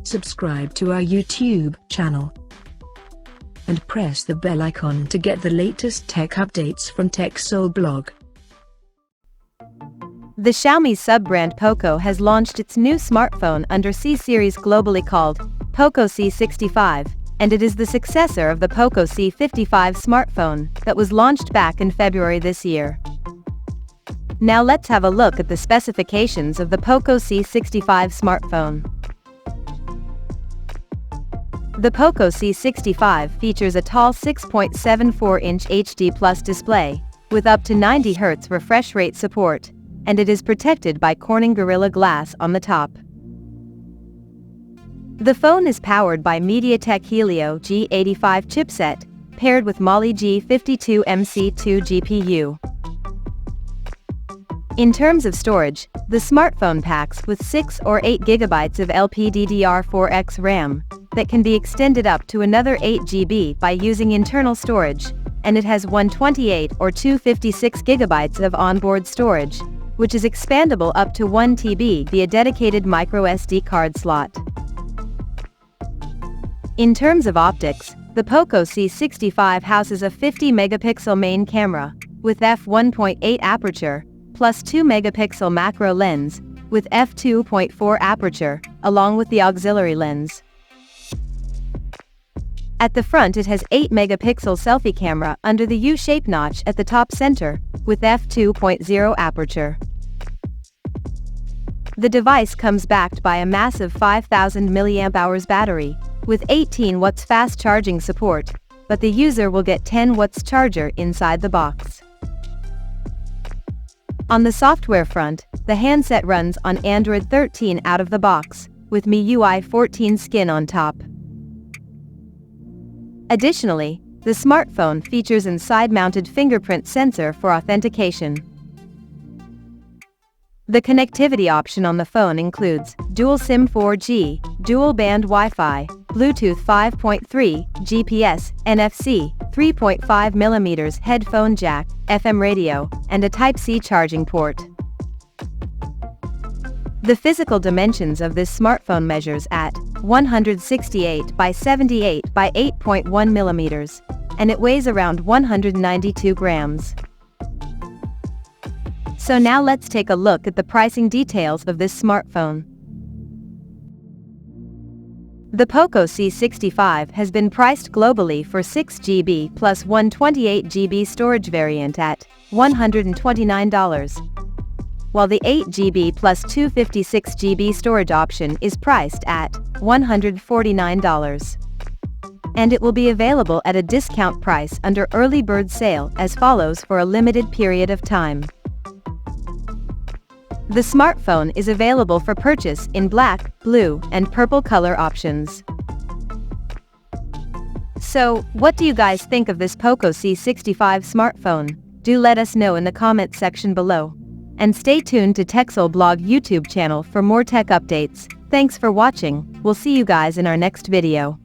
subscribe to our YouTube channel, and press the bell icon to get the latest tech updates from TechSole Blog. The Xiaomi sub-brand Poco has launched its new smartphone under C-series globally called Poco C65, and it is the successor of the Poco C55 smartphone that was launched back in February this year. Now let's have a look at the specifications of the Poco C65 smartphone. The Poco C65 features a tall 6.74-inch HD Plus display, with up to 90 Hz refresh rate support, and it is protected by Corning Gorilla Glass on the top. The phone is powered by MediaTek Helio G85 chipset, paired with Mali G52 MC2 GPU. In terms of storage, the smartphone packs with 6 or 8 GB of LPDDR4X RAM that can be extended up to another 8 GB by using internal storage, and it has 128 or 256 GB of onboard storage, which is expandable up to 1 TB via dedicated microSD card slot. In terms of optics, the Poco C65 houses a 50-megapixel main camera with f1.8 aperture, plus 2-megapixel macro lens with f2.4 aperture, along with the auxiliary lens. At the front it has 8-megapixel selfie camera under the U-shaped notch at the top center, with f2.0 aperture. The device comes backed by a massive 5000 mAh battery, with 18 watts fast charging support, but the user will get 10 watts charger inside the box. On the software front, the handset runs on Android 13 out of the box, with MIUI 14 skin on top. Additionally, the smartphone features a side-mounted fingerprint sensor for authentication. The connectivity option on the phone includes dual SIM 4G, dual-band Wi-Fi, Bluetooth 5.3, GPS, NFC, 3.5mm headphone jack, FM radio, and a Type-C charging port. The physical dimensions of this smartphone measures at 168 by 78 by 8.1 mm, and it weighs around 192 grams. So now let's take a look at the pricing details of this smartphone. The Poco C65 has been priced globally for 6GB plus 128GB storage variant at $129, while the 8GB plus 256GB storage option is priced at $149. And it will be available at a discount price under early bird sale as follows for a limited period of time. The smartphone is available for purchase in black, blue, and purple color options. So, what do you guys think of this Poco C65 smartphone? Do let us know in the comment section below. And stay tuned to TechSole Blog YouTube channel for more tech updates. Thanks for watching. We'll see you guys in our next video.